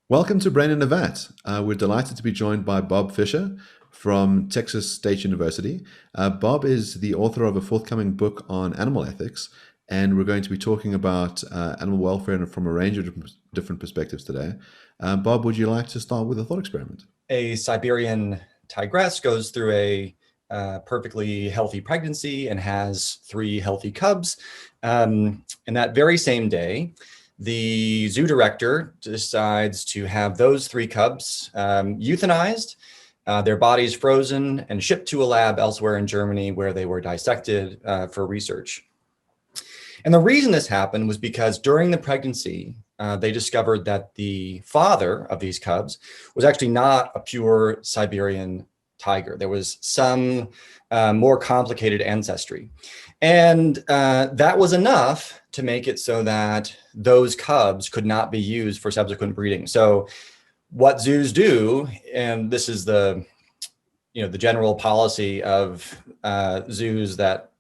Welcome to Brain in a Vat. We're delighted to be joined by Bob Fischer from Texas State University. Bob is the author of a forthcoming book on animal ethics, and we're going to be talking about animal welfare from a range of different perspectives today. Bob, would you like to start with a thought experiment? A Siberian tigress goes through a perfectly healthy pregnancy and has three healthy cubs. And that very same day, the zoo director decides to have those three cubs euthanized, their bodies frozen and shipped to a lab elsewhere in Germany where they were dissected for research. And the reason this happened was because during the pregnancy, they discovered that the father of these cubs was actually not a pure Siberian tiger. There was some more complicated ancestry. And that was enough to make it so that those cubs could not be used for subsequent breeding. So what zoos do, and this is the general policy of zoos that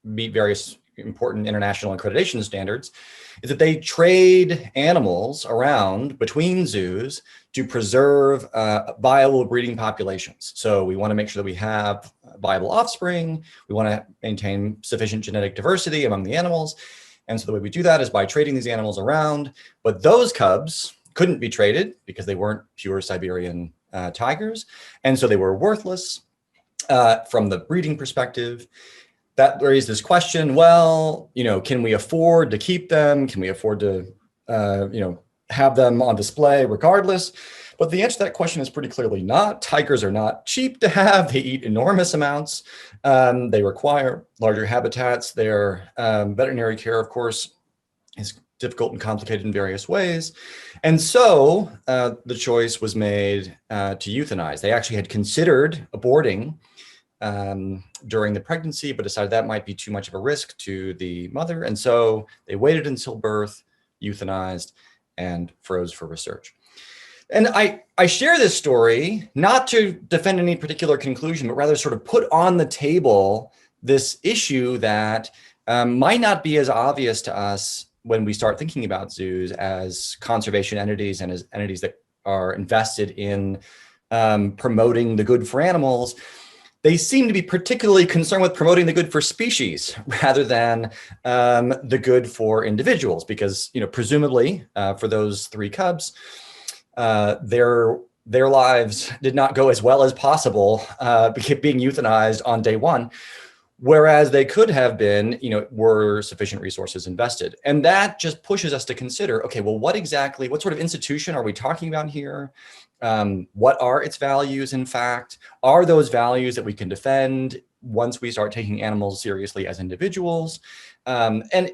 meet various important international accreditation standards, is that they trade animals around between zoos to preserve viable breeding populations. So we want to make sure that we have viable offspring. We want to maintain sufficient genetic diversity among the animals. And so the way we do that is by trading these animals around. But those cubs couldn't be traded because they weren't pure Siberian tigers. And so they were worthless from the breeding perspective. That raised this question, well, can we afford to keep them? Can we afford to, have them on display regardless? But the answer to that question is pretty clearly not. Tigers are not cheap to have. They eat enormous amounts. They require larger habitats. Their veterinary care, of course, is difficult and complicated in various ways. And so the choice was made to euthanize. They actually had considered aborting during the pregnancy, but decided that might be too much of a risk to the mother. And so they waited until birth, euthanized, and froze for research. And I share this story not to defend any particular conclusion, but rather sort of put on the table this issue that might not be as obvious to us when we start thinking about zoos as conservation entities and as entities that are invested in promoting the good for animals. They seem to be particularly concerned with promoting the good for species rather than the good for individuals, because presumably for those three cubs, their lives did not go as well as possible being euthanized on day one, whereas they could have been, were sufficient resources invested. And that just pushes us to consider, okay, well, what sort of institution are we talking about here? What are its values, in fact? Are those values that we can defend once we start taking animals seriously as individuals? And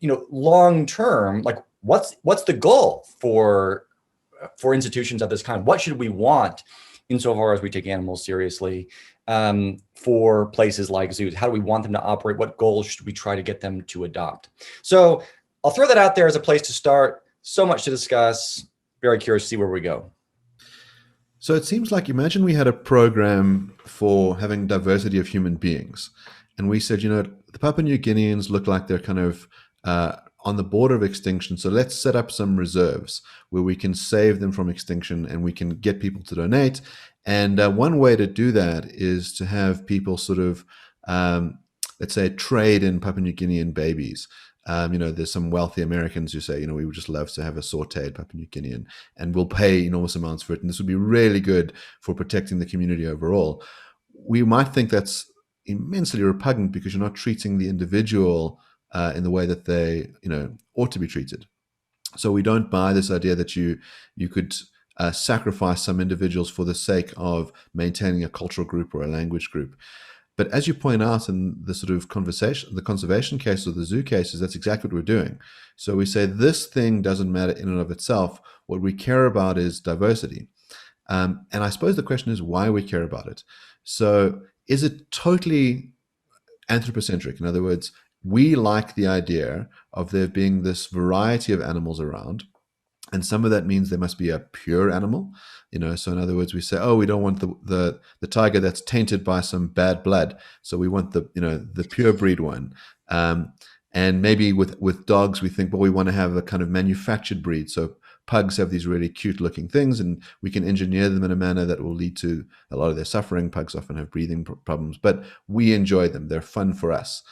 long term, like what's the goal for institutions of this kind? What should we want insofar as we take animals seriously for places like zoos? How do we want them to operate? What goals should we try to get them to adopt? So I'll throw that out there as a place to start. So much to discuss. Very curious to see where we go. So it seems like, imagine we had a program for having diversity of human beings. And we said, the Papua New Guineans look like they're kind of on the border of extinction. So let's set up some reserves where we can save them from extinction and we can get people to donate. And one way to do that is to have people sort of, let's say, trade in Papua New Guinean babies. There's some wealthy Americans who say, we would just love to have a sauteed Papua New Guinean and we'll pay enormous amounts for it. And this would be really good for protecting the community overall. We might think that's immensely repugnant because you're not treating the individual in the way that they, ought to be treated. So we don't buy this idea that you could sacrifice some individuals for the sake of maintaining a cultural group or a language group. But as you point out in the sort of conversation, the conservation case or the zoo cases, that's exactly what we're doing. So we say this thing doesn't matter in and of itself. What we care about is diversity. And I suppose the question is why we care about it. So is it totally anthropocentric? In other words, we like the idea of there being this variety of animals around. And some of that means there must be a pure animal, so in other words, we say, oh, we don't want the tiger that's tainted by some bad blood. So we want the pure breed one. And maybe with dogs, we think, well, we want to have a kind of manufactured breed. So pugs have these really cute looking things, and we can engineer them in a manner that will lead to a lot of their suffering. Pugs often have breathing problems, but we enjoy them. They're fun for us.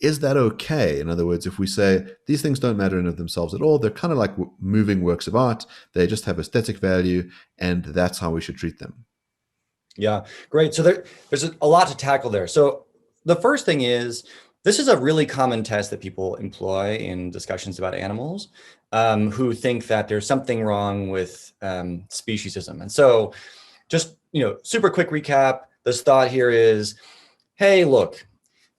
Is that okay? In other words, if we say these things don't matter in of themselves at all, they're kind of like moving works of art, they just have aesthetic value, and that's how we should treat them. Yeah, great. So there's a lot to tackle there. So the first thing is, this is a really common test that people employ in discussions about animals, who think that there's something wrong with speciesism. And so just, super quick recap, this thought here is, hey, look,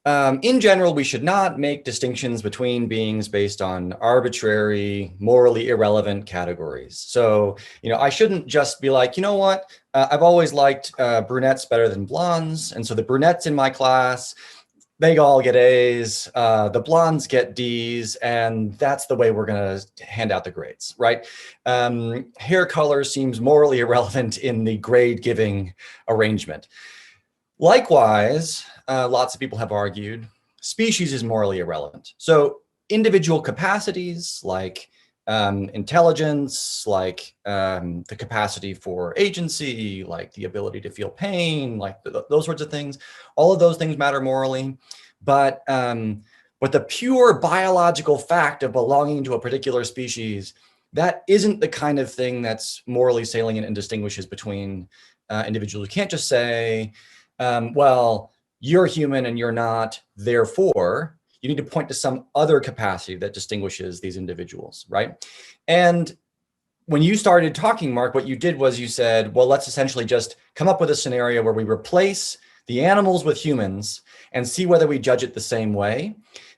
in general, we should not make distinctions between beings based on arbitrary, morally irrelevant categories. So, I shouldn't just be like, you know what, I've always liked brunettes better than blondes. And so the brunettes in my class, they all get A's, the blondes get D's, and that's the way we're going to hand out the grades, right? Hair color seems morally irrelevant in the grade giving arrangement. Likewise, lots of people have argued, species is morally irrelevant. So individual capacities like intelligence, like the capacity for agency, like the ability to feel pain, like those sorts of things, all of those things matter morally. But the pure biological fact of belonging to a particular species, that isn't the kind of thing that's morally salient and distinguishes between individuals. You can't just say, well, you're human and you're not, therefore, you need to point to some other capacity that distinguishes these individuals, right? And when you started talking, Mark, what you did was you said, well, let's essentially just come up with a scenario where we replace the animals with humans and see whether we judge it the same way.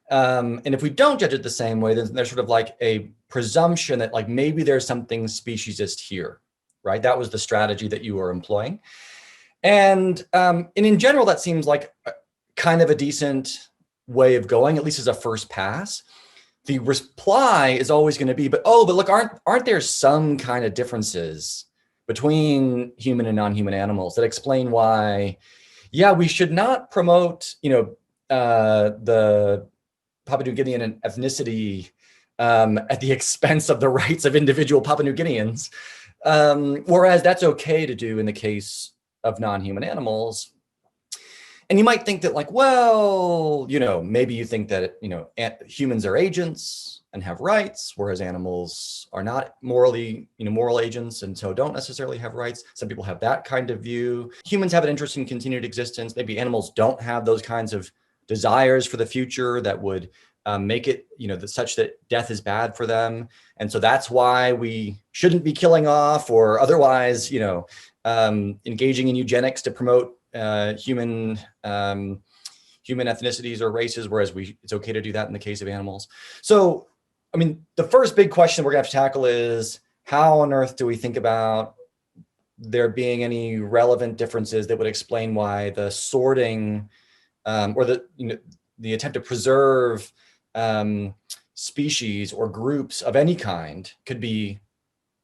And if we don't judge it the same way, then there's sort of like a presumption that like maybe there's something speciesist here, right? That was the strategy that you were employing. And in general, that seems like kind of a decent way of going, at least as a first pass. The reply is always going to be, but look, aren't there some kind of differences between human and non-human animals that explain why, yeah, we should not promote, the Papua New Guinean ethnicity at the expense of the rights of individual Papua New Guineans, whereas that's okay to do in the case of non-human animals. And you might think that like, well, maybe you think that, humans are agents and have rights, whereas animals are not morally, moral agents and so don't necessarily have rights. Some people have that kind of view. Humans have an interest in continued existence. Maybe animals don't have those kinds of desires for the future that would make it, such that death is bad for them. And so that's why we shouldn't be killing off or otherwise, engaging in eugenics to promote human ethnicities or races, whereas it's okay to do that in the case of animals. So, I mean, the first big question we're gonna have to tackle is, how on earth do we think about there being any relevant differences that would explain why the sorting or the attempt to preserve species or groups of any kind could be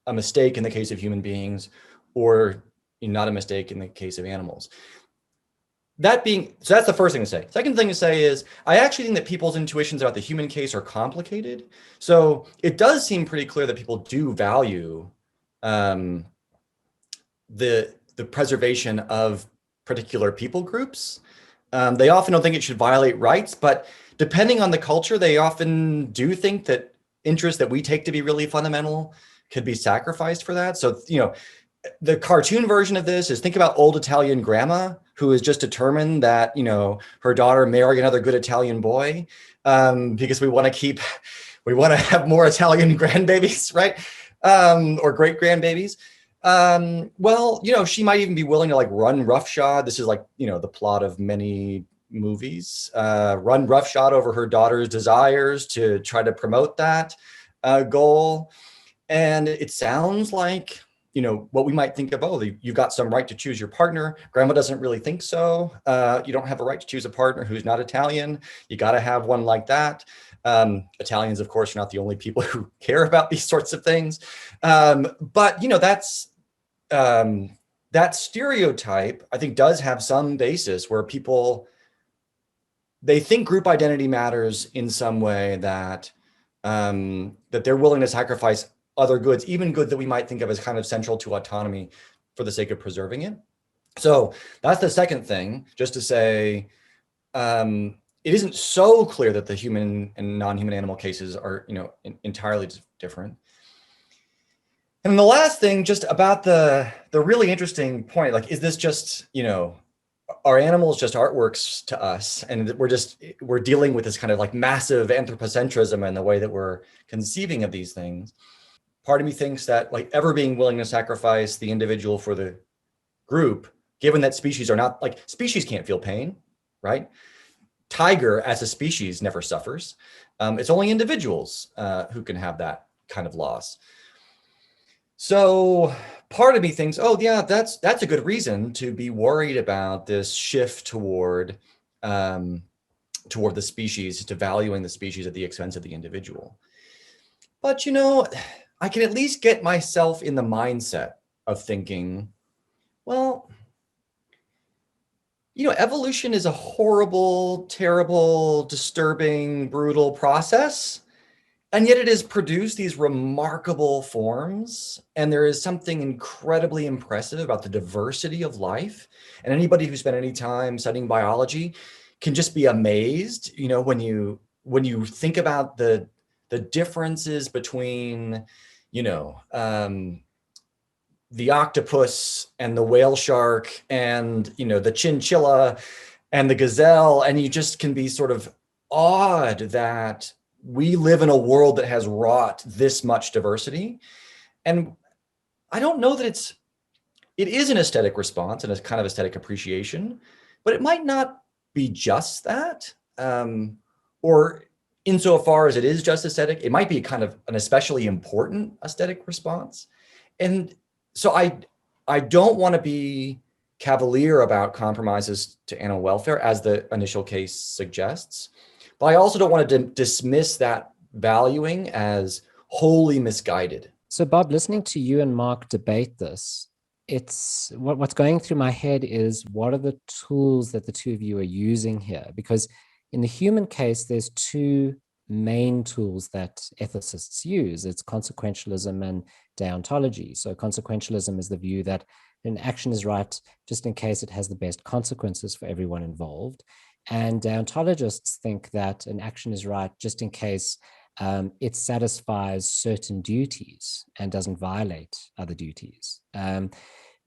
a mistake in the case of human beings, or not a mistake in the case of animals. So that's the first thing to say. Second thing to say is, I actually think that people's intuitions about the human case are complicated. So it does seem pretty clear that people do value the preservation of particular people groups. They often don't think it should violate rights, but depending on the culture, they often do think that interests that we take to be really fundamental could be sacrificed for that. So, the cartoon version of this is, think about old Italian grandma who is just determined that, her daughter marry another good Italian boy because we want to have more Italian grandbabies, right? Or great grandbabies. Well, she might even be willing to like run roughshod. This is like, the plot of many movies, run roughshod over her daughter's desires to try to promote that goal. And it sounds like, what we might think of, you've got some right to choose your partner. Grandma doesn't really think so. You don't have a right to choose a partner who's not Italian. You got to have one like that. Italians, of course, are not the only people who care about these sorts of things. But, that's that stereotype, I think, does have some basis where people, they think group identity matters in some way, that that they're willing to sacrifice other goods, even goods that we might think of as kind of central to autonomy for the sake of preserving it. So that's the second thing, just to say, it isn't so clear that the human and non-human animal cases are, entirely different. And the last thing, just about the really interesting point, like, is this just, are animals just artworks to us? And we're dealing with this kind of like massive anthropocentrism in the way that we're conceiving of these things. Part of me thinks that, like, ever being willing to sacrifice the individual for the group, given that species are not, like, species can't feel pain, right? Tiger as a species never suffers. It's only individuals who can have that kind of loss. So part of me thinks, oh yeah, that's a good reason to be worried about this shift toward the species, to valuing the species at the expense of the individual. But I can at least get myself in the mindset of thinking, well, evolution is a horrible, terrible, disturbing, brutal process. And yet it has produced these remarkable forms. And there is something incredibly impressive about the diversity of life. And anybody who spent any time studying biology can just be amazed, when you think about the differences between, the octopus and the whale shark and, the chinchilla and the gazelle. And you just can be sort of awed that we live in a world that has wrought this much diversity. And I don't know that it is an aesthetic response and a kind of aesthetic appreciation, but it might not be just that. Or insofar as it is just aesthetic, it might be kind of an especially important aesthetic response. And so I don't want to be cavalier about compromises to animal welfare, as the initial case suggests. But I also don't want to dismiss that valuing as wholly misguided. So Bob, listening to you and Mark debate this, it's what's going through my head is, what are the tools that the two of you are using here? Because in the human case, there's two main tools that ethicists use. It's consequentialism and deontology. So consequentialism is the view that an action is right just in case it has the best consequences for everyone involved. And deontologists think that an action is right just in case it satisfies certain duties and doesn't violate other duties.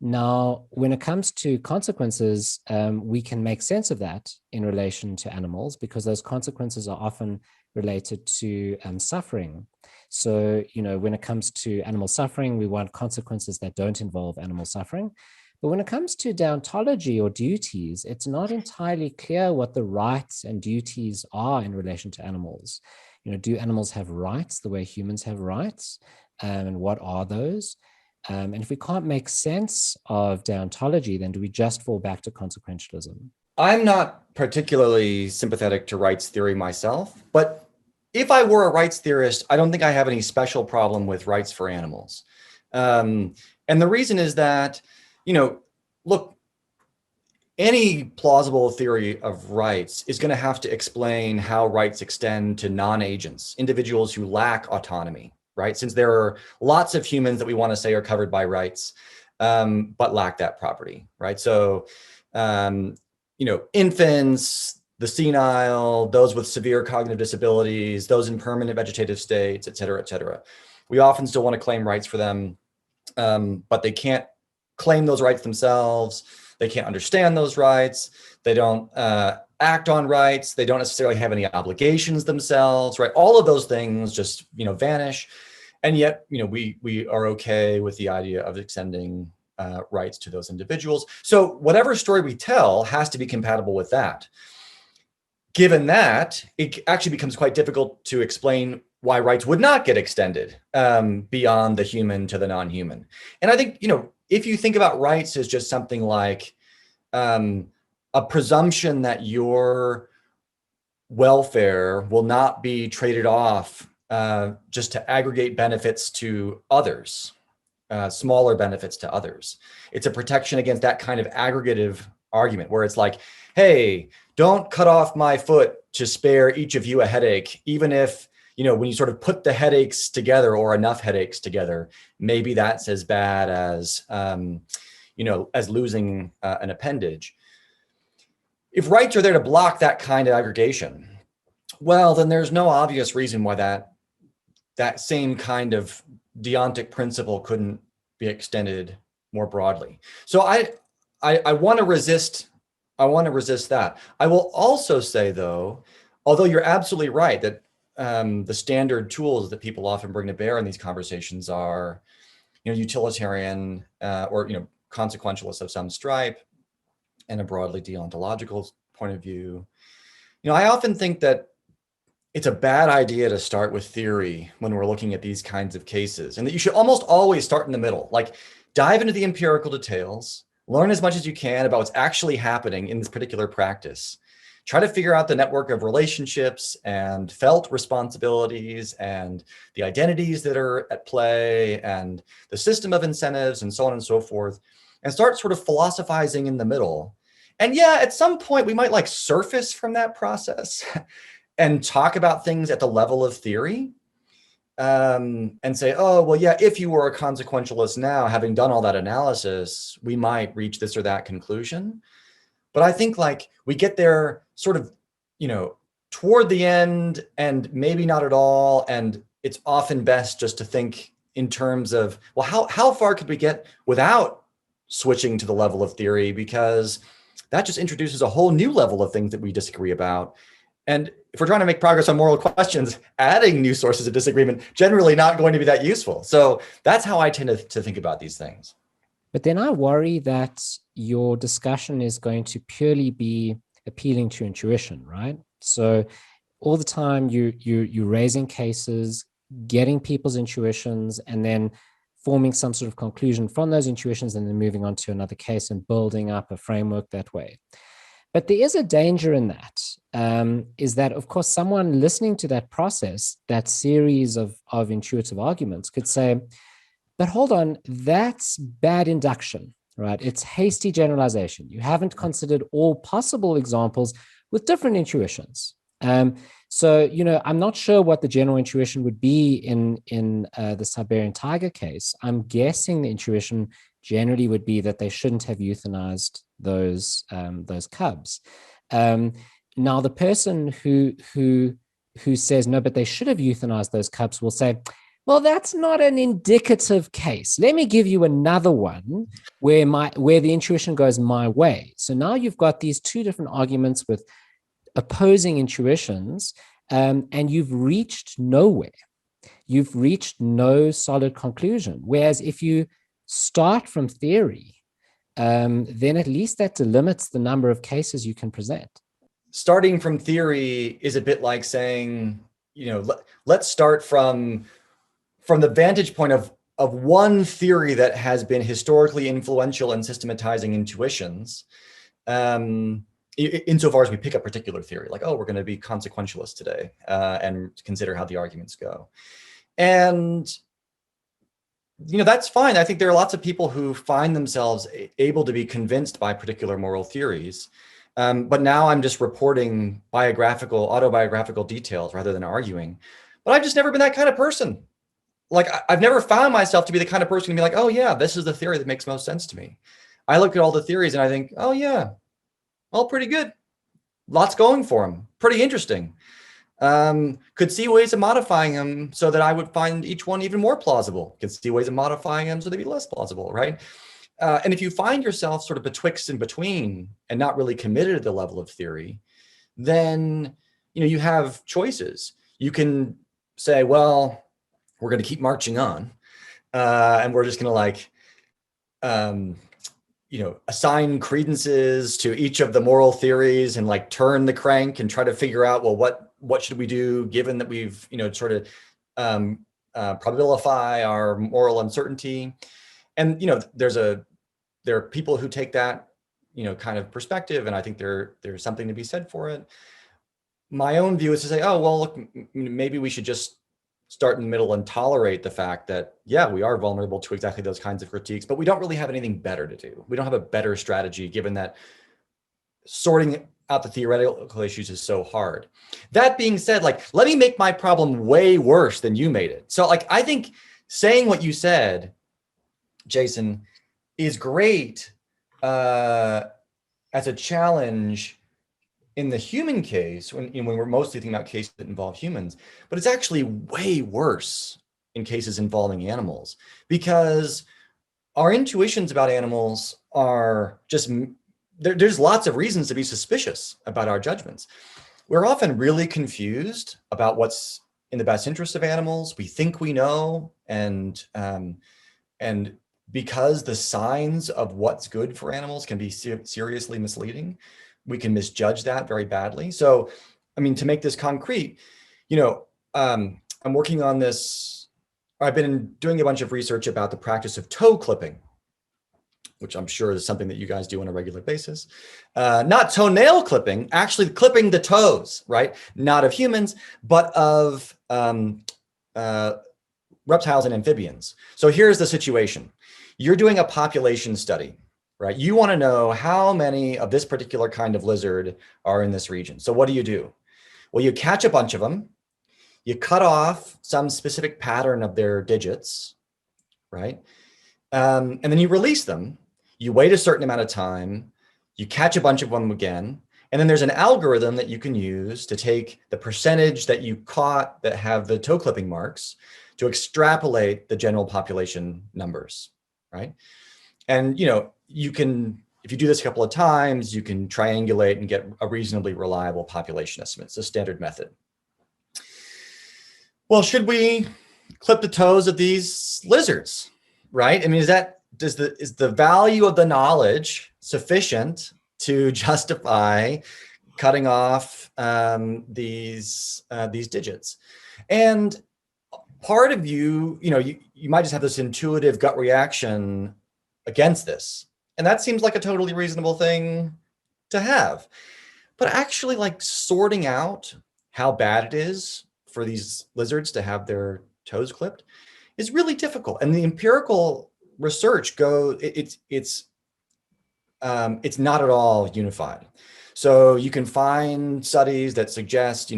Now, when it comes to consequences, we can make sense of that in relation to animals, because those consequences are often related to suffering. So, when it comes to animal suffering, we want consequences that don't involve animal suffering. But when it comes to deontology or duties, it's not entirely clear what the rights and duties are in relation to animals. Do animals have rights the way humans have rights? And what are those? And if we can't make sense of deontology, then do we just fall back to consequentialism? I'm not particularly sympathetic to rights theory myself, but if I were a rights theorist, I don't think I have any special problem with rights for animals. And the reason is that, look, any plausible theory of rights is going to have to explain how rights extend to non-agents, individuals who lack autonomy, right? Since there are lots of humans that we want to say are covered by rights, but lack that property, right? So, infants, the senile, those with severe cognitive disabilities, those in permanent vegetative states, et cetera, et cetera. We often still want to claim rights for them, but they can't claim those rights themselves. They can't understand those rights. They don't act on rights. They don't necessarily have any obligations themselves, right? All of those things just, vanish. And yet, we are okay with the idea of extending rights to those individuals. So whatever story we tell has to be compatible with that. Given that, it actually becomes quite difficult to explain why rights would not get extended beyond the human to the non-human. And I think, if you think about rights as just something like a presumption that your welfare will not be traded off just to aggregate benefits to others, smaller benefits to others. It's a protection against that kind of aggregative argument where it's like, hey, don't cut off my foot to spare each of you a headache, even if when you sort of put the headaches together, or enough headaches together, maybe that's as bad as, as losing an appendage. If rights are there to block that kind of aggregation, well, then there's no obvious reason why that same kind of deontic principle couldn't be extended more broadly. So I want to resist. I want to resist that. I will also say, though, although you're absolutely right that the standard tools that people often bring to bear in these conversations are, utilitarian or consequentialist of some stripe, and a broadly deontological point of view. I often think that it's a bad idea to start with theory when we're looking at these kinds of cases, and that you should almost always start in the middle, like dive into the empirical details, learn as much as you can about what's actually happening in this particular practice. Try to figure out the network of relationships and felt responsibilities and the identities that are at play and the system of incentives and so on and so forth, and start sort of philosophizing in the middle. And yeah, at some point we might surface from that process and talk about things at the level of theory, and say, oh, well, yeah, if you were a consequentialist now, having done all that analysis, we might reach this or that conclusion. But I think we get there sort of, toward the end, and maybe not at all. And it's often best just to think in terms of, well, how far could we get without switching to the level of theory? Because that just introduces a whole new level of things that we disagree about. And if we're trying to make progress on moral questions, adding new sources of disagreement, generally not going to be that useful. So that's how I tend to think about these things. But then I worry that your discussion is going to purely be appealing to intuition, right? So all the time you're raising cases, getting people's intuitions, and then forming some sort of conclusion from those intuitions, and then moving on to another case and building up a framework that way. But there is a danger in that, is that, of course, someone listening to that process, that series of intuitive arguments, could say, but hold on, that's bad induction, right? It's hasty generalization. You haven't considered all possible examples with different intuitions. So, I'm not sure what the general intuition would be in the Siberian tiger case. I'm guessing the intuition generally would be that they shouldn't have euthanized those cubs. Now, the person who says no, but they should have euthanized those cubs, will say, well, that's not an indicative case. Let me give you another one where the intuition goes my way. So now you've got these two different arguments with opposing intuitions, and you've reached nowhere. You've reached no solid conclusion. Whereas if you start from theory, then at least that delimits the number of cases you can present. Starting from theory is a bit like saying, let's start from the vantage point of one theory that has been historically influential in systematizing intuitions, insofar as we pick a particular theory, like, oh, we're going to be consequentialist today, and consider how the arguments go. And, that's fine. I think there are lots of people who find themselves able to be convinced by particular moral theories. But now I'm just reporting autobiographical details rather than arguing. But I've just never been that kind of person. I've never found myself to be the kind of person to be like, oh yeah, this is the theory that makes most sense to me. I look at all the theories and I think, oh yeah, all pretty good. Lots going for them. Pretty interesting. Could see ways of modifying them so that I would find each one even more plausible. Could see ways of modifying them so they'd be less plausible, right? And if you find yourself sort of betwixt and between and not really committed to the level of theory, then you have choices. You can say, well, we're going to keep marching on, and we're just going to assign credences to each of the moral theories and turn the crank and try to figure out, well, what should we do given that we've sort of probabilify our moral uncertainty. And there are people who take that kind of perspective, and I think there's something to be said for it. My own view is to say, oh well, look, maybe we should just start in the middle and tolerate the fact that, yeah, we are vulnerable to exactly those kinds of critiques, but we don't really have anything better to do. We don't have a better strategy, given that sorting out the theoretical issues is so hard. That being said, like, let me make my problem way worse than you made it. So like, I think saying what you said, Jason, is great as a challenge in the human case, when we're mostly thinking about cases that involve humans, but it's actually way worse in cases involving animals, because our intuitions about animals are just, there's lots of reasons to be suspicious about our judgments. We're often really confused about what's in the best interest of animals. We think we know, and because the signs of what's good for animals can be seriously misleading, we can misjudge that very badly. So, I mean, to make this concrete, I'm working on this. I've been doing a bunch of research about the practice of toe clipping, which I'm sure is something that you guys do on a regular basis. Not toenail clipping, actually clipping the toes, right? Not of humans, but of reptiles and amphibians. So here's the situation. You're doing a population study, right? You want to know how many of this particular kind of lizard are in this region. So what do? Well, you catch a bunch of them, you cut off some specific pattern of their digits, right? And then you release them. You wait a certain amount of time, you catch a bunch of them again, and then there's an algorithm that you can use to take the percentage that you caught that have the toe clipping marks to extrapolate the general population numbers, right? And you can, if you do this a couple of times, you can triangulate and get a reasonably reliable population estimate. It's a standard method. Well, should we clip the toes of these lizards, right? I mean, is the value of the knowledge sufficient to justify cutting off these digits? And part of you might just have this intuitive gut reaction against this, and that seems like a totally reasonable thing to have. But actually, like, sorting out how bad it is for these lizards to have their toes clipped is really difficult, and the empirical research it's not at all unified. So you can find studies that suggest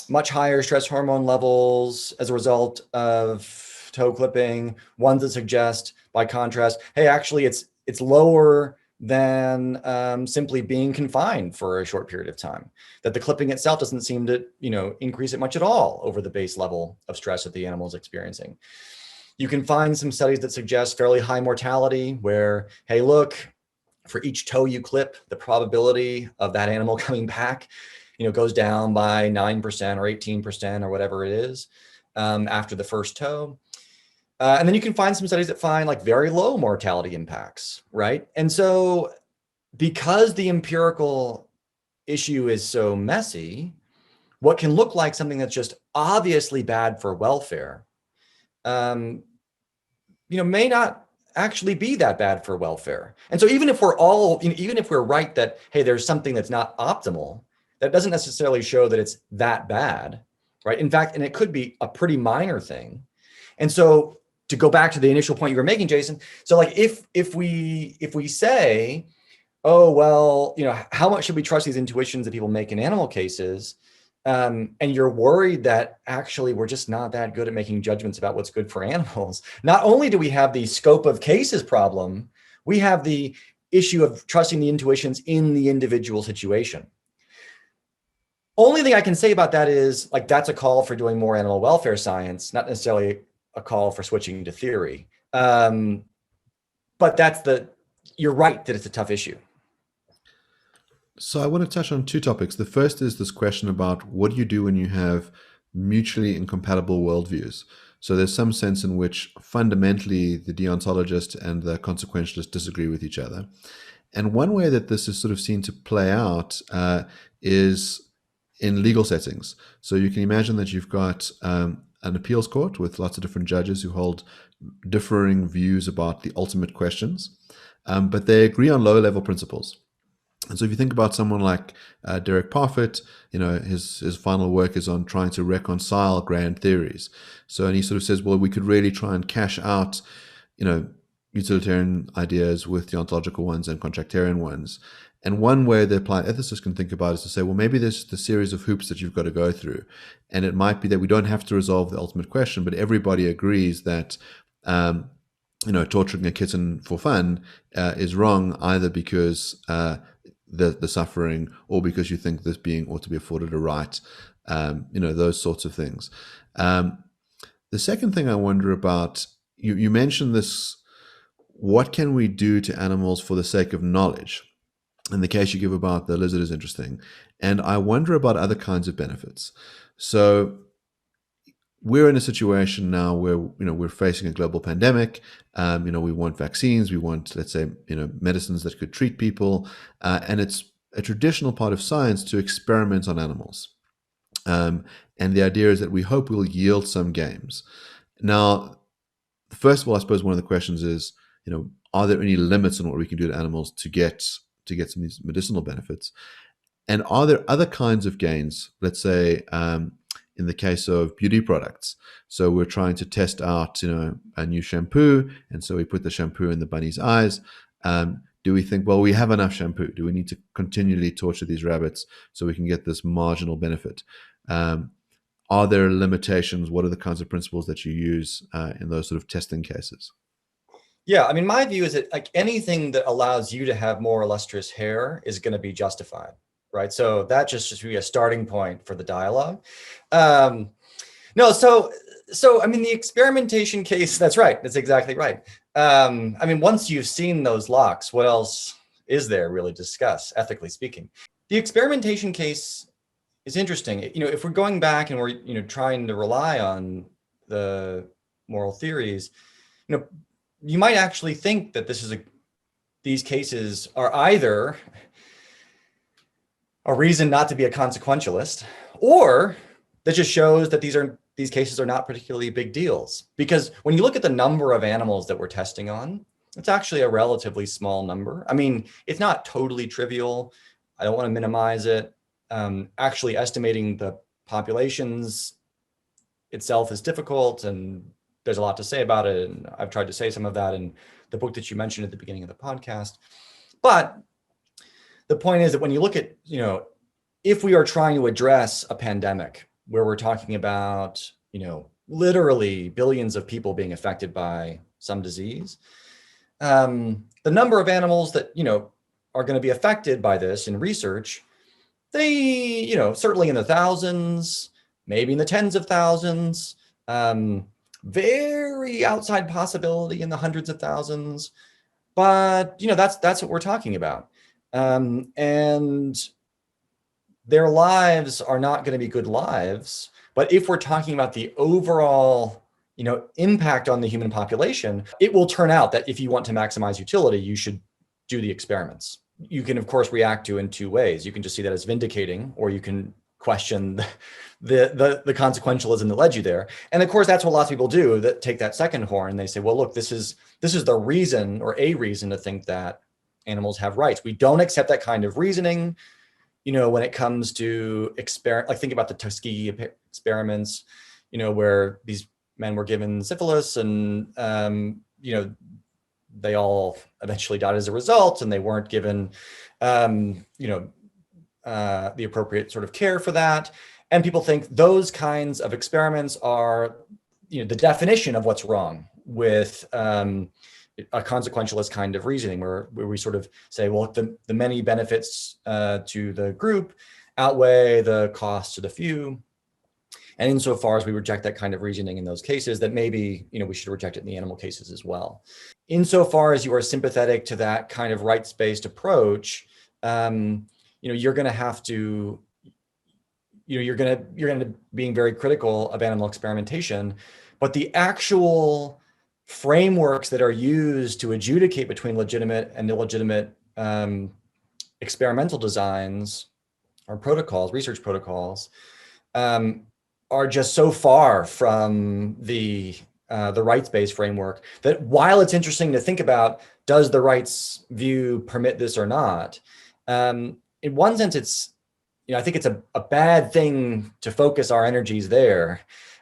much higher stress hormone levels as a result of toe clipping, ones that suggest, by contrast, hey, actually it's lower than simply being confined for a short period of time, that the clipping itself doesn't seem to increase it much at all over the base level of stress that the animal is experiencing. You can find some studies that suggest fairly high mortality where, hey, look, for each toe you clip, the probability of that animal coming back, goes down by 9% or 18% or whatever it is after the first toe. And then you can find some studies that find like very low mortality impacts, right? And so because the empirical issue is so messy, what can look like something that's just obviously bad for welfare, may not actually be that bad for welfare. And so even if we're right that, hey, there's something that's not optimal, that doesn't necessarily show that it's that bad, right? In fact, and it could be a pretty minor thing. And so to go back to the initial point you were making, Jason, so like if we say, oh, well, how much should we trust these intuitions that people make in animal cases? And you're worried that actually we're just not that good at making judgments about what's good for animals. Not only do we have the scope of cases problem, we have the issue of trusting the intuitions in the individual situation. Only thing I can say about that is, like, that's a call for doing more animal welfare science, not necessarily a call for switching to theory. But you're right that it's a tough issue. So I want to touch on two topics. The first is this question about what do you do when you have mutually incompatible worldviews? So there's some sense in which fundamentally the deontologist and the consequentialist disagree with each other. And one way that this is sort of seen to play out is in legal settings. So you can imagine that you've got an appeals court with lots of different judges who hold differing views about the ultimate questions, but they agree on low-level principles. And so if you think about someone like Derek Parfit, his final work is on trying to reconcile grand theories. So, and he sort of says, well, we could really try and cash out, utilitarian ideas with deontological ones and contractarian ones. And one way the applied ethicists can think about it is to say, well, maybe there's the series of hoops that you've got to go through. And it might be that we don't have to resolve the ultimate question, but everybody agrees that, torturing a kitten for fun is wrong, either because the suffering or because you think this being ought to be afforded a right, those sorts of things. The second thing I wonder about, you mentioned this, what can we do to animals for the sake of knowledge? And the case you give about the lizard is interesting. And I wonder about other kinds of benefits. So we're in a situation now where, we're facing a global pandemic. We want vaccines. We want, let's say, medicines that could treat people. And it's a traditional part of science to experiment on animals. And the idea is that we hope will yield some gains. Now, first of all, I suppose one of the questions is, are there any limits on what we can do to animals to get some of these medicinal benefits? And are there other kinds of gains, let's say, in the case of beauty products? So we're trying to test out, a new shampoo, and so we put the shampoo in the bunny's eyes. Do we think, well, we have enough shampoo? Do we need to continually torture these rabbits so we can get this marginal benefit? Are there limitations? What are the kinds of principles that you use in those sort of testing cases? Yeah, I mean, my view is that like anything that allows you to have more illustrious hair is going to be justified, right? So that just should be a starting point for the dialogue. No, so I mean, the experimentation case, that's right. That's exactly right. I mean, once you've seen those locks, what else is there really to discuss, ethically speaking? The experimentation case is interesting. If we're going back and we're, trying to rely on the moral theories, you might actually think that these cases are either a reason not to be a consequentialist, or that just shows that these cases are not particularly big deals. Because when you look at the number of animals that we're testing on, it's actually a relatively small number. I mean, it's not totally trivial. I don't want to minimize it. Actually estimating the populations itself is difficult, and there's a lot to say about it. And I've tried to say some of that in the book that you mentioned at the beginning of the podcast. But the point is that when you look at, if we are trying to address a pandemic where we're talking about, literally billions of people being affected by some disease, the number of animals that, are going to be affected by this in research, they, certainly in the thousands, maybe in the tens of thousands, very outside possibility in the hundreds of thousands, but that's what we're talking about. And their lives are not going to be good lives. But if we're talking about the overall, impact on the human population, it will turn out that if you want to maximize utility, you should do the experiments. You can, of course, react to in two ways. You can just see that as vindicating, or you can question the consequentialism that led you there. And of course, that's what lots of people do, that take that second horn. They say, well, look, this is the reason, or a reason, to think that animals have rights. We don't accept that kind of reasoning, when it comes to think about the Tuskegee experiments, where these men were given syphilis, and they all eventually died as a result, and they weren't given the appropriate sort of care for that. And people think those kinds of experiments are, the definition of what's wrong with a consequentialist kind of reasoning, where we sort of say, well, the many benefits to the group outweigh the costs to the few. And insofar as we reject that kind of reasoning in those cases, that maybe, we should reject it in the animal cases as well. Insofar as you are sympathetic to that kind of rights-based approach, you're going to have to, you're going to being very critical of animal experimentation, but the actual frameworks that are used to adjudicate between legitimate and illegitimate experimental designs or protocols, research protocols, are just so far from the rights-based framework that while it's interesting to think about, does the rights view permit this or not? In one sense, it's, I think it's a bad thing to focus our energies there.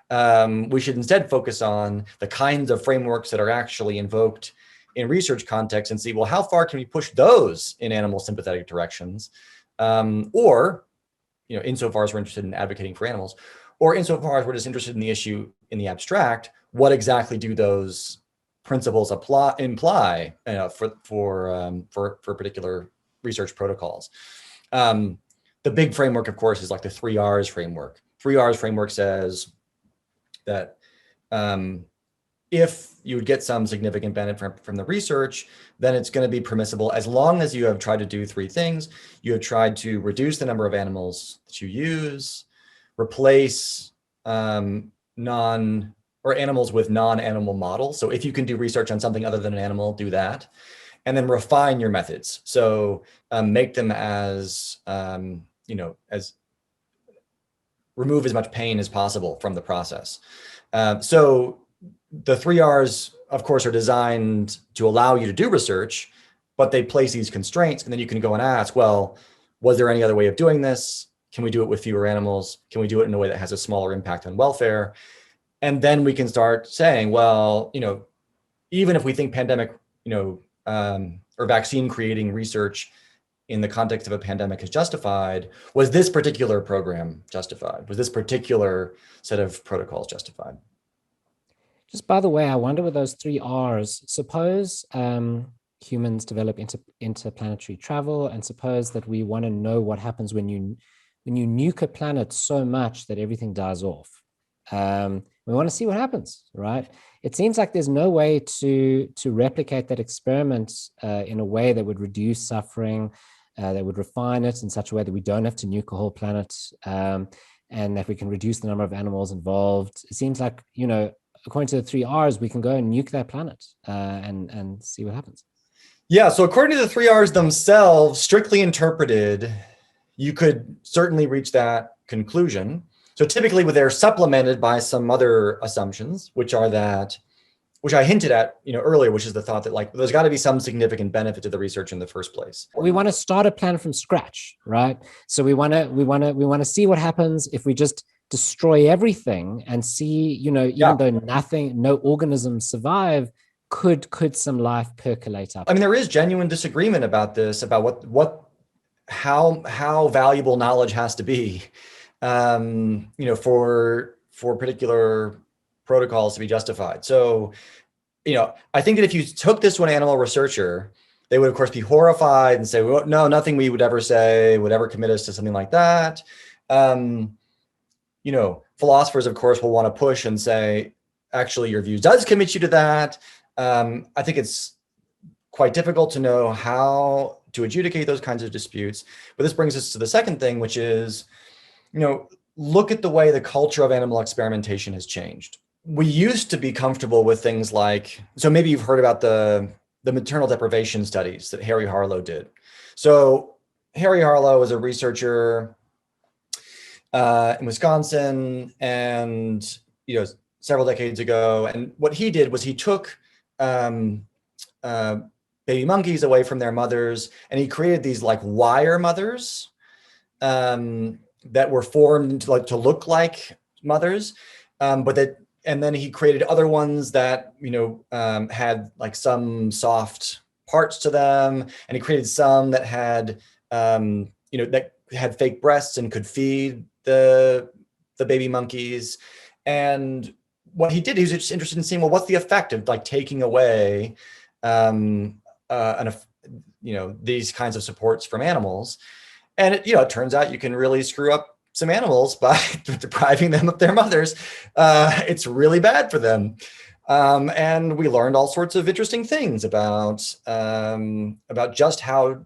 We should instead focus on the kinds of frameworks that are actually invoked in research context and see, well, how far can we push those in animal sympathetic directions? Or, insofar as we're interested in advocating for animals, or insofar as we're just interested in the issue in the abstract, what exactly do those principles imply for particular research protocols? The big framework, of course, is like the 3 R's framework. 3 R's framework says that if you would get some significant benefit from the research, then it's going to be permissible as long as you have tried to do 3 things. You have tried to reduce the number of animals that you use, replace animals with non-animal models. So if you can do research on something other than an animal, do that. And then refine your methods. So make them as remove as much pain as possible from the process. So the 3 R's, of course, are designed to allow you to do research, but they place these constraints, and then you can go and ask, well, was there any other way of doing this? Can we do it with fewer animals? Can we do it in a way that has a smaller impact on welfare? And then we can start saying, well, even if we think pandemic, or vaccine creating research in the context of a pandemic is justified, was this particular program justified? Was this particular set of protocols justified? Just by the way, I wonder with those 3 R's, suppose humans develop interplanetary travel, and suppose that we want to know what happens when you nuke a planet so much that everything dies off. We want to see what happens, right? It seems like there's no way to replicate that experiment in a way that would reduce suffering, that would refine it in such a way that we don't have to nuke a whole planet, and that we can reduce the number of animals involved. It seems like, according to the 3 R's, we can go and nuke that planet and see what happens. Yeah, so according to the 3 R's themselves, strictly interpreted, you could certainly reach that conclusion. So typically they're supplemented by some other assumptions, which I hinted at earlier, which is the thought that there's got to be some significant benefit to the research in the first place. We want to start a plan from scratch, right? So we want to see what happens if we just destroy everything and see, even though no organisms survive, could some life percolate up? I mean, there is genuine disagreement about this, about how valuable knowledge has to be, for particular protocols to be justified. So, I think that if you took this to an animal researcher, they would of course be horrified and say, well, no, nothing we would ever say would ever commit us to something like that. Philosophers, of course, will want to push and say, actually, your view does commit you to that. I think it's quite difficult to know how to adjudicate those kinds of disputes. But this brings us to the second thing, which is, look at the way the culture of animal experimentation has changed. We used to be comfortable with things like, so maybe you've heard about the maternal deprivation studies that Harry Harlow did. So Harry Harlow was a researcher in Wisconsin, and several decades ago. And what he did was he took baby monkeys away from their mothers, and he created these wire mothers that were formed to look like mothers, and then he created other ones that had some soft parts to them, and he created some that had that had fake breasts and could feed the baby monkeys. And what he did, he was just interested in seeing, well, what's the effect of taking away these kinds of supports from animals. And it turns out you can really screw up some animals by depriving them of their mothers. It's really bad for them. And we learned all sorts of interesting things about just how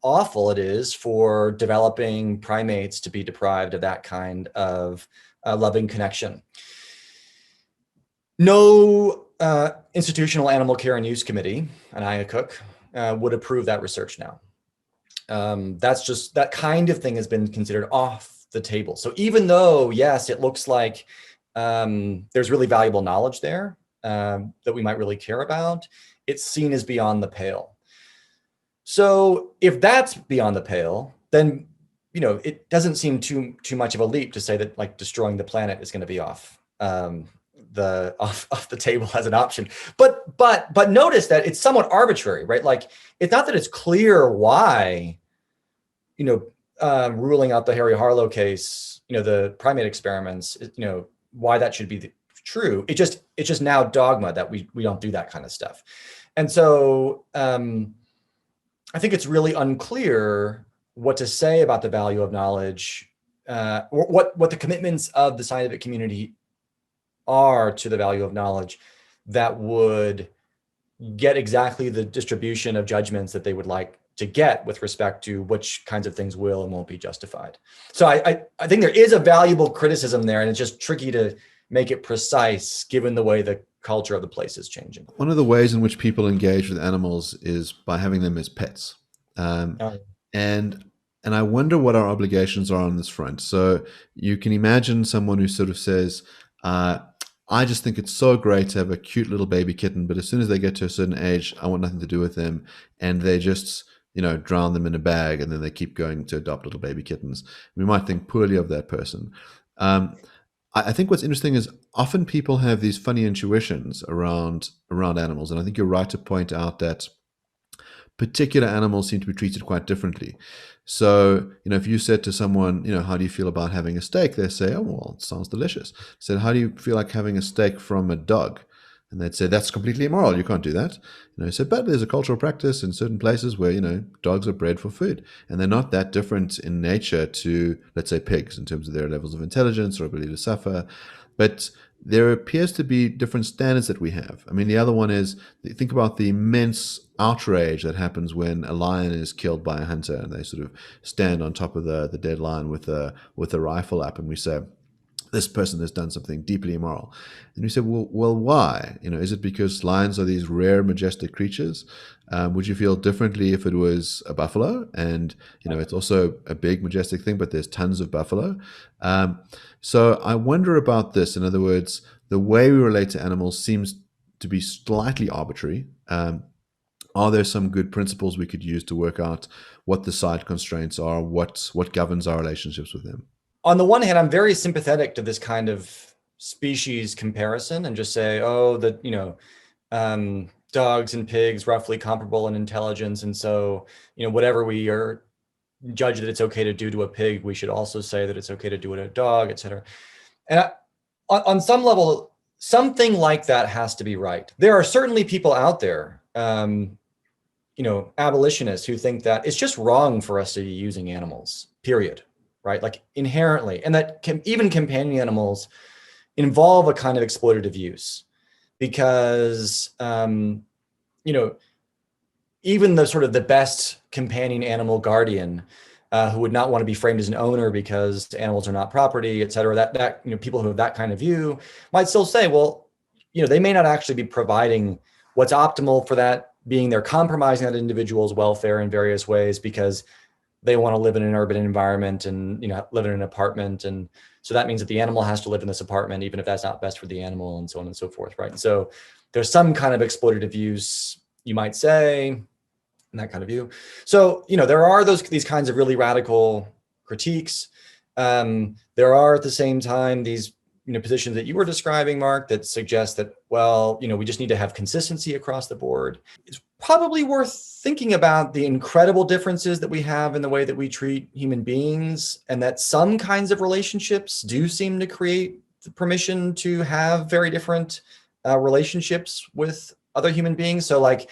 awful it is for developing primates to be deprived of that kind of loving connection. No institutional animal care and use committee, an IACUC, would approve that research now. That's just, that kind of thing has been considered off the table. So even though, yes, it looks like there's really valuable knowledge there that we might really care about, it's seen as beyond the pale. So if that's beyond the pale, then it doesn't seem too much of a leap to say that destroying the planet is going to be off off the table as an option. But notice that it's somewhat arbitrary, right? Like, it's not that it's clear why, ruling out the Harry Harlow case, the primate experiments, why that should be true. It's just now dogma that we don't do that kind of stuff. And so I think it's really unclear what to say about the value of knowledge, what the commitments of the scientific community are to the value of knowledge that would get exactly the distribution of judgments that they would like to get with respect to which kinds of things will and won't be justified. So I think there is a valuable criticism there, and it's just tricky to make it precise given the way the culture of the place is changing. One of the ways in which people engage with animals is by having them as pets. And I wonder what our obligations are on this front. So you can imagine someone who sort of says, I just think it's so great to have a cute little baby kitten, but as soon as they get to a certain age, I want nothing to do with them. And they just, drown them in a bag, and then they keep going to adopt little baby kittens. We might think poorly of that person. I think what's interesting is often people have these funny intuitions around animals. And I think you're right to point out that particular animals seem to be treated quite differently. So, if you said to someone, how do you feel about having a steak? They say, oh, well, it sounds delicious. Said, how do you feel like having a steak from a dog? And they'd say, that's completely immoral. You can't do that. So, but there's a cultural practice in certain places where, dogs are bred for food, and they're not that different in nature to, let's say, pigs in terms of their levels of intelligence or ability to suffer. But there appears to be different standards that we have. I mean, the other one is, think about the immense outrage that happens when a lion is killed by a hunter, and they sort of stand on top of the dead lion with a rifle up, and we say, this person has done something deeply immoral. And we say, well, why? Is it because lions are these rare, majestic creatures? Would you feel differently if it was a buffalo? And, it's also a big, majestic thing, but there's tons of buffalo. So I wonder about this. In other words, the way we relate to animals seems to be slightly arbitrary. Are there some good principles we could use to work out what the side constraints are, what governs our relationships with them? On the one hand, I'm very sympathetic to this kind of species comparison and just say, dogs and pigs roughly comparable in intelligence. And so, whatever we are judge that it's okay to do to a pig, we should also say that it's okay to do it to a dog, et cetera. And on some level, something like that has to be right. There are certainly people out there, abolitionists who think that it's just wrong for us to be using animals, period. Right? Like inherently, and that even companion animals involve a kind of exploitative use, because, even the sort of the best companion animal guardian who would not want to be framed as an owner because animals are not property, et cetera, that people who have that kind of view might still say, well, they may not actually be providing what's optimal for that being. They're compromising that individual's welfare in various ways because they want to live in an urban environment and live in an apartment, and so that means that the animal has to live in this apartment even if that's not best for the animal, and so on and so forth, right? And so there's some kind of exploitative use, you might say, and that kind of view. So there are these kinds of really radical critiques. There are at the same time these positions that you were describing, Mark, that suggest that, well, we just need to have consistency across the board. It's probably worth thinking about the incredible differences that we have in the way that we treat human beings, and that some kinds of relationships do seem to create the permission to have very different relationships with other human beings. So like,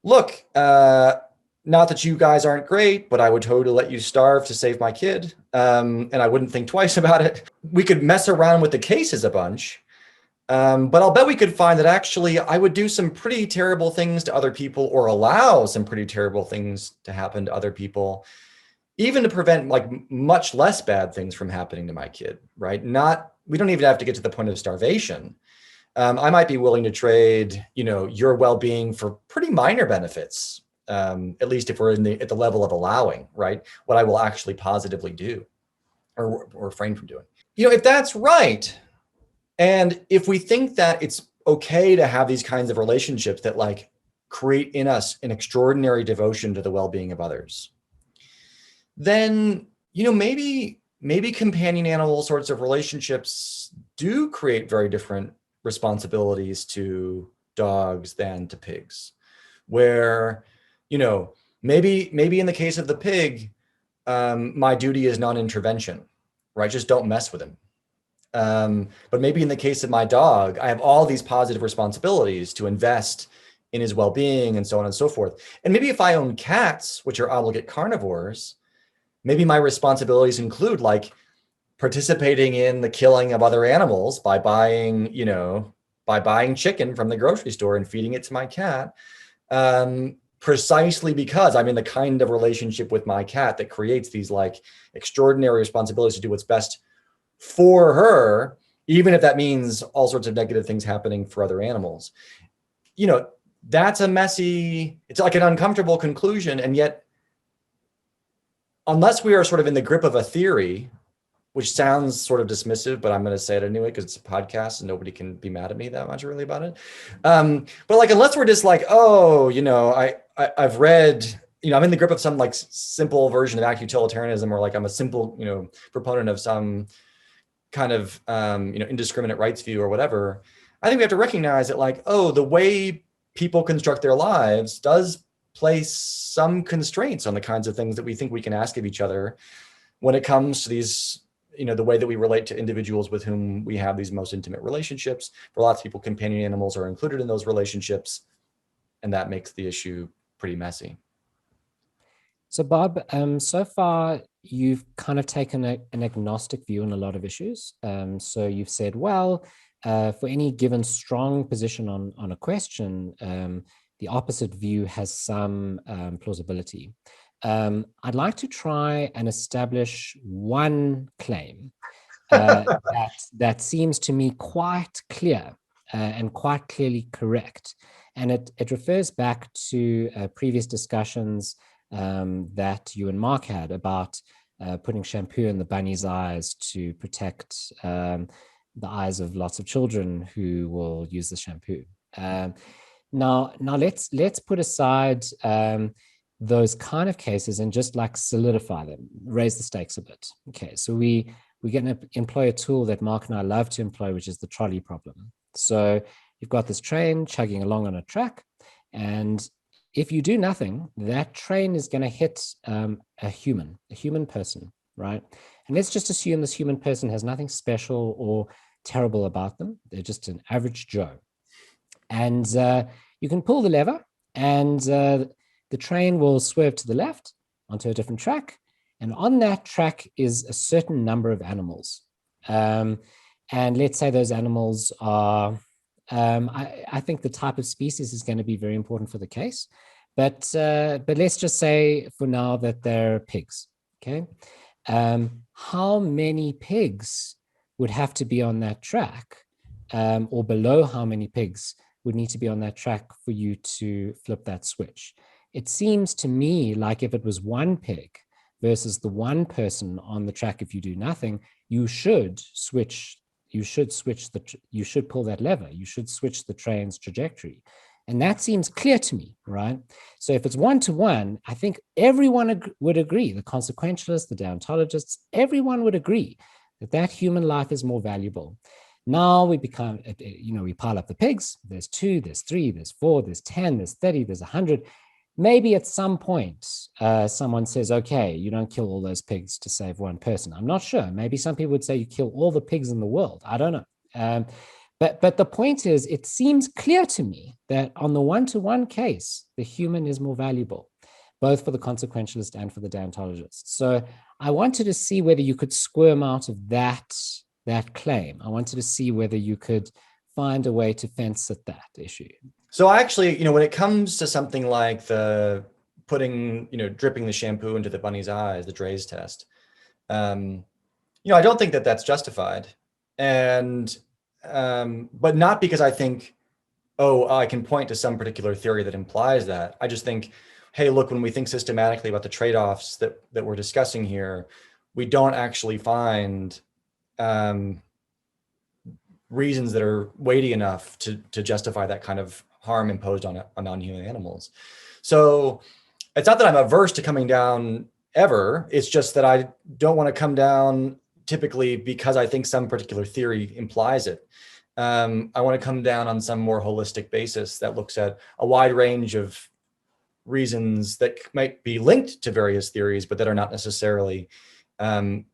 look, not that you guys aren't great, but I would totally let you starve to save my kid. And I wouldn't think twice about it. We could mess around with the cases a bunch, but I'll bet we could find that actually I would do some pretty terrible things to other people, or allow some pretty terrible things to happen to other people, even to prevent like much less bad things from happening to my kid, right? We don't even have to get to the point of starvation. I might be willing to trade, your well-being for pretty minor benefits. At least if we're at the level of allowing, right, what I will actually positively do or refrain from doing. If that's right, and if we think that it's okay to have these kinds of relationships that like create in us an extraordinary devotion to the well-being of others, then, maybe companion animal sorts of relationships do create very different responsibilities to dogs than to pigs, where, maybe in the case of the pig, my duty is non-intervention, right? Just don't mess with him. But maybe in the case of my dog, I have all these positive responsibilities to invest in his well-being and so on and so forth. And maybe if I own cats, which are obligate carnivores, maybe my responsibilities include like participating in the killing of other animals by buying chicken from the grocery store and feeding it to my cat, precisely because I'm in the kind of relationship with my cat that creates these like extraordinary responsibilities to do what's best for her, even if that means all sorts of negative things happening for other animals. That's it's like an uncomfortable conclusion. And yet, unless we are sort of in the grip of a theory, which sounds sort of dismissive, but I'm going to say it anyway because it's a podcast and nobody can be mad at me that much really about it. But like, unless we're just like, I've read, I'm in the grip of some like simple version of act utilitarianism, or like I'm a simple, proponent of some kind of, indiscriminate rights view or whatever. I think we have to recognize that like, the way people construct their lives does place some constraints on the kinds of things that we think we can ask of each other when it comes to these, the way that we relate to individuals with whom we have these most intimate relationships. For lots of people, companion animals are included in those relationships, and that makes the issue pretty messy. So Bob, so far you've kind of taken an agnostic view on a lot of issues. So you've said, well, for any given strong position on a question, the opposite view has some plausibility. I'd like to try and establish one claim that seems to me quite clear and quite clearly correct. And it refers back to previous discussions that you and Mark had about putting shampoo in the bunny's eyes to protect the eyes of lots of children who will use the shampoo. Now let's put aside those kind of cases and just like solidify them, raise the stakes a bit. Okay, so we're going to employ a tool that Mark and I love to employ, which is the trolley problem. So you've got this train chugging along on a track, and if you do nothing, that train is going to hit a human person, right? And let's just assume this human person has nothing special or terrible about them. They're just an average Joe. And you can pull the lever, and the train will swerve to the left onto a different track. And on that track is a certain number of animals. And let's say those animals are, I think the type of species is going to be very important for the case. But let's just say for now that they're pigs, okay? How many pigs would have to be on that track, or below how many pigs would need to be on that track for you to flip that switch? It seems to me like if it was one pig versus the one person on the track, if you do nothing, you should pull that lever. You should switch the train's trajectory. And that seems clear to me, right? So if it's 1-to-1, I think everyone would agree, the consequentialists, the deontologists, everyone would agree that human life is more valuable. Now we become, we pile up the pigs. There's 2, there's 3, there's 4, there's 10, there's 30, there's 100. Maybe at some point, someone says, okay, you don't kill all those pigs to save one person. I'm not sure. Maybe some people would say you kill all the pigs in the world. I don't know. But the point is, it seems clear to me that on the 1-to-1 case, the human is more valuable, both for the consequentialist and for the deontologist. So I wanted to see whether you could squirm out of that claim. I wanted to see whether you could find a way to fence at that issue. So actually, when it comes to something like the dripping the shampoo into the bunny's eyes, the Dre's test, I don't think that that's justified. And, but not because I think, I can point to some particular theory that implies that. I just think, hey, look, when we think systematically about the trade-offs that we're discussing here, we don't actually find reasons that are weighty enough to justify that kind of harm imposed on non-human animals. So it's not that I'm averse to coming down ever. It's just that I don't want to come down typically because I think some particular theory implies it. I want to come down on some more holistic basis that looks at a wide range of reasons that might be linked to various theories, but that are not necessarily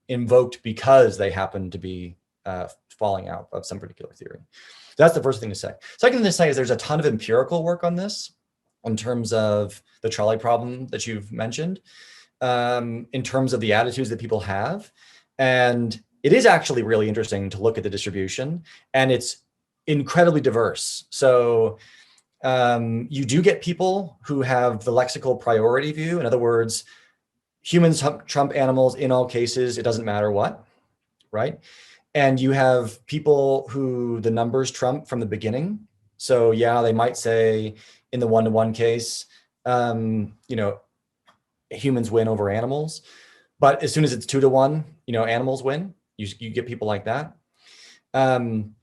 invoked because they happen to be falling out of some particular theory. That's the first thing to say. Second thing to say is there's a ton of empirical work on this in terms of the trolley problem that you've mentioned, in terms of the attitudes that people have. And it is actually really interesting to look at the distribution, and it's incredibly diverse. So you do get people who have the lexical priority view. In other words, humans trump animals in all cases, it doesn't matter what, right? And you have people who the numbers trump from the beginning. So yeah, they might say in the one-to-one case, humans win over animals. But as soon as it's 2-to-1, animals win. You get people like that. And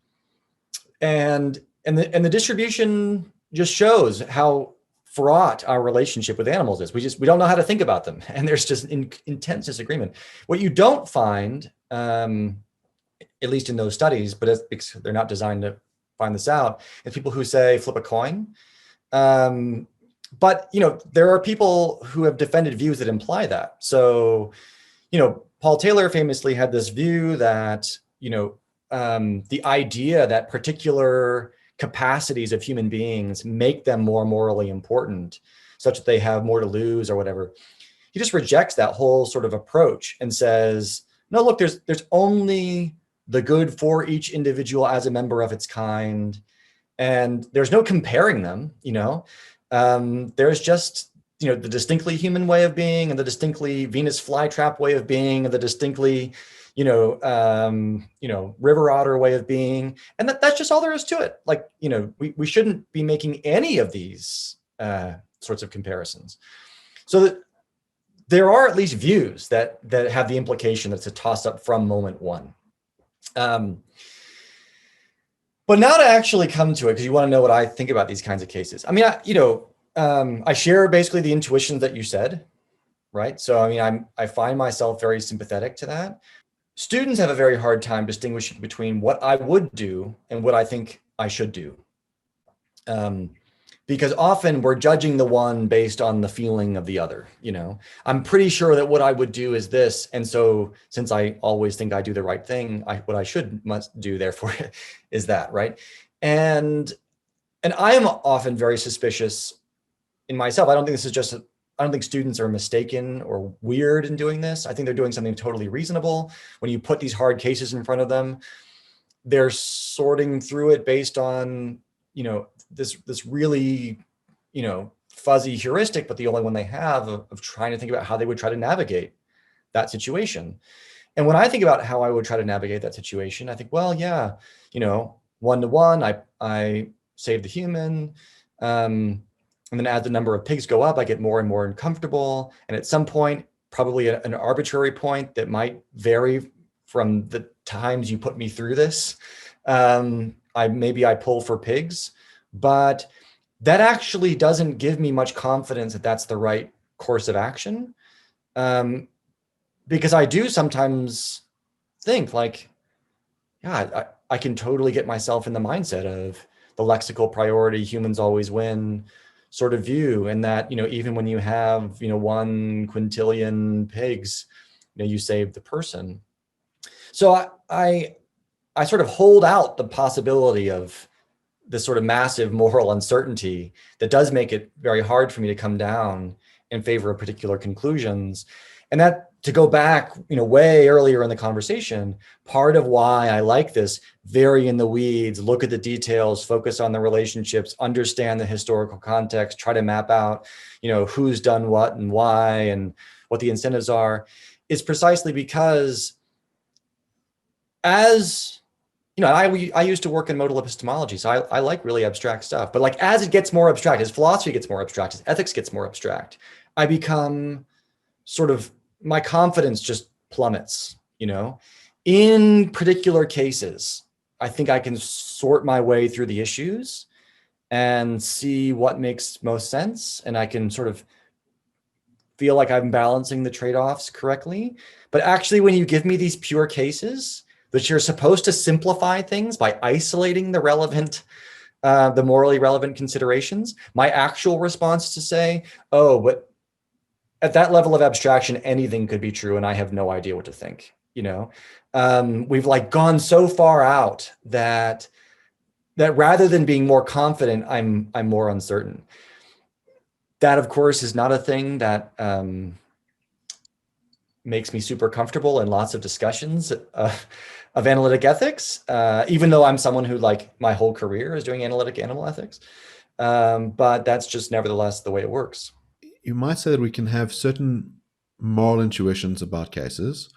the distribution just shows how fraught our relationship with animals is. We don't know how to think about them. And there's just intense disagreement. What you don't find, at least in those studies, but because they're not designed to find this out, is people who say flip a coin. But there are people who have defended views that imply that. So, Paul Taylor famously had this view that, the idea that particular capacities of human beings make them more morally important, such that they have more to lose or whatever. He just rejects that whole sort of approach and says, no, look, there's only the good for each individual as a member of its kind. And there's no comparing them, there's just, the distinctly human way of being and the distinctly Venus flytrap way of being and the distinctly, river otter way of being. And that's just all there is to it. Like, we shouldn't be making any of these sorts of comparisons. So that there are at least views that have the implication that it's a toss up from moment one. But now to actually come to it, because you want to know what I think about these kinds of cases. I mean, I share basically the intuitions that you said, right? So, I mean, I find myself very sympathetic to that. Students have a very hard time distinguishing between what I would do and what I think I should do. Because often we're judging the one based on the feeling of the other, I'm pretty sure that what I would do is this. And so since I always think I do the right thing, what I must do, therefore, is that, right? And I am often very suspicious in myself. I don't think students are mistaken or weird in doing this. I think they're doing something totally reasonable. When you put these hard cases in front of them, they're sorting through it based on, this really, fuzzy heuristic, but the only one they have of trying to think about how they would try to navigate that situation. And when I think about how I would try to navigate that situation, I think, well, yeah, 1-to-1, I save the human. And then as the number of pigs go up, I get more and more uncomfortable. And at some point, probably an arbitrary point that might vary from the times you put me through this, maybe I pull for pigs, but that actually doesn't give me much confidence that that's the right course of action. Because I do sometimes think like, yeah, I can totally get myself in the mindset of the lexical priority, humans always win sort of view. And that, even when you have, 1 quintillion pigs, you save the person. So I sort of hold out the possibility of this sort of massive moral uncertainty that does make it very hard for me to come down in favor of particular conclusions. And that, to go back, way earlier in the conversation, part of why I like this very in the weeds, look at the details, focus on the relationships, understand the historical context, try to map out, who's done what and why and what the incentives are, is precisely because as, I used to work in modal epistemology, so I like really abstract stuff. But like as it gets more abstract, as philosophy gets more abstract, as ethics gets more abstract, I become sort of, my confidence just plummets, In particular cases, I think I can sort my way through the issues and see what makes most sense. And I can sort of feel like I'm balancing the trade-offs correctly. But actually, when you give me these pure cases, which you're supposed to simplify things by isolating the relevant, the morally relevant considerations, my actual response is to say, oh, but at that level of abstraction, anything could be true, and I have no idea what to think. We've like gone so far out that rather than being more confident, I'm more uncertain. That, of course, is not a thing that makes me super comfortable in lots of discussions of analytic ethics, even though I'm someone who, like, my whole career is doing analytic animal ethics. But that's just nevertheless the way it works. You might say that we can have certain moral intuitions about cases.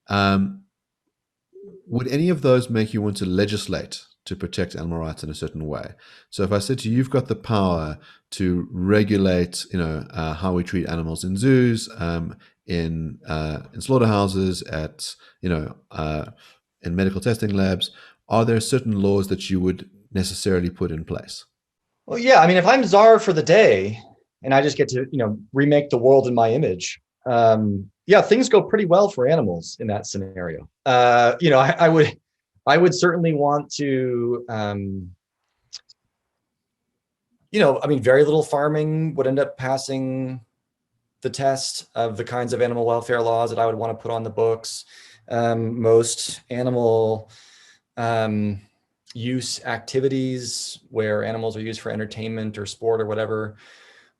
Would any of those make you want to legislate to protect animal rights in a certain way? So if I said to you, you've got the power to regulate, how we treat animals in zoos, in slaughterhouses, in medical testing labs, are there certain laws that you would necessarily put in place? Well, yeah, I mean, if I'm czar for the day and I just get to, remake the world in my image, yeah, things go pretty well for animals in that scenario. I would certainly want to, very little farming would end up passing the test of the kinds of animal welfare laws that I would want to put on the books. Most animal use activities where animals are used for entertainment or sport or whatever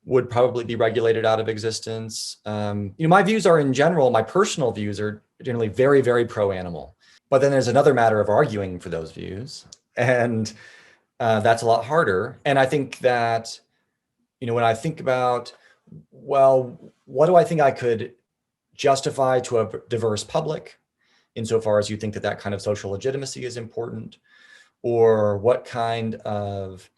would probably be regulated out of existence. My views are, in general, my personal views are generally very, very pro-animal. But then there's another matter of arguing for those views. And that's a lot harder. And I think that, when I think about, well, what do I think I could justify to a diverse public, insofar as you think that kind of social legitimacy is important, or what kind of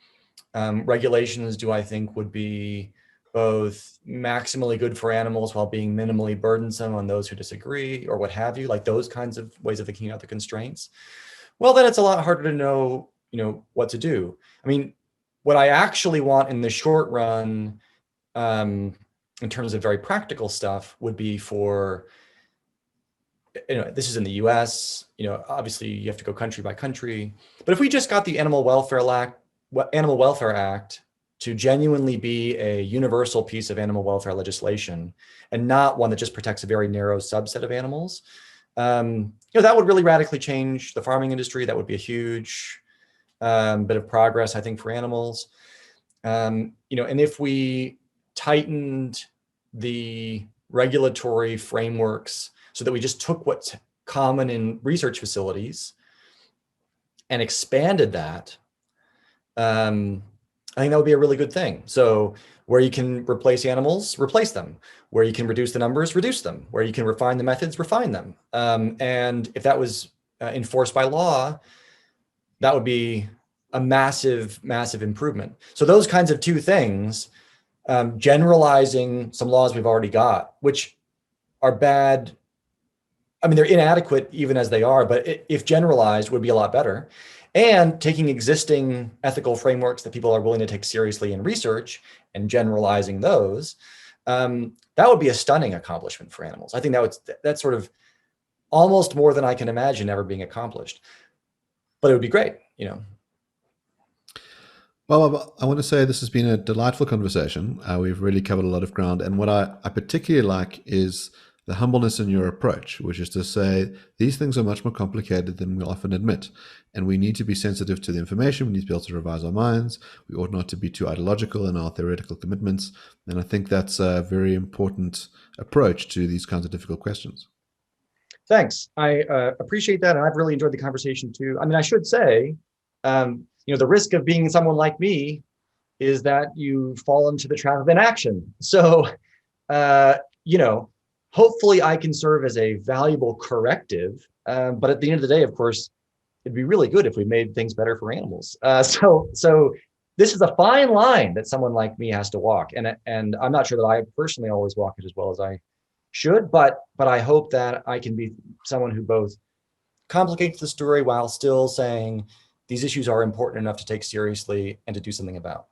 regulations do I think would be both maximally good for animals while being minimally burdensome on those who disagree, or what have you, like those kinds of ways of thinking about the constraints. Well, then it's a lot harder to know, what to do. I mean, what I actually want in the short run, in terms of very practical stuff, would be for, this is in the US, obviously you have to go country by country, but if we just got the Animal Welfare Act to genuinely be a universal piece of animal welfare legislation, and not one that just protects a very narrow subset of animals, that would really radically change the farming industry. That would be a huge bit of progress, I think, for animals. And if we tightened the regulatory frameworks so that we just took what's common in research facilities and expanded that, I think that would be a really good thing. So where you can replace animals, replace them. Where you can reduce the numbers, reduce them. Where you can refine the methods, refine them. And if that was enforced by law, that would be a massive, massive improvement. So those kinds of two things, generalizing some laws we've already got, which are bad. I mean, they're inadequate even as they are, but if generalized, would be a lot better. And taking existing ethical frameworks that people are willing to take seriously in research and generalizing those, that would be a stunning accomplishment for animals. I think that's sort of almost more than I can imagine ever being accomplished. But it would be great, Well, I want to say this has been a delightful conversation. We've really covered a lot of ground. And what I particularly like is the humbleness in your approach, which is to say these things are much more complicated than we often admit. And we need to be sensitive to the information. We need to be able to revise our minds. We ought not to be too ideological in our theoretical commitments. And I think that's a very important approach to these kinds of difficult questions. Thanks. I appreciate that. And I've really enjoyed the conversation too. I mean, I should say, the risk of being someone like me is that you fall into the trap of inaction. So, hopefully I can serve as a valuable corrective. But at the end of the day, of course, it'd be really good if we made things better for animals. So this is a fine line that someone like me has to walk. And I'm not sure that I personally always walk it as well as I should, but I hope that I can be someone who both complicates the story while still saying these issues are important enough to take seriously and to do something about.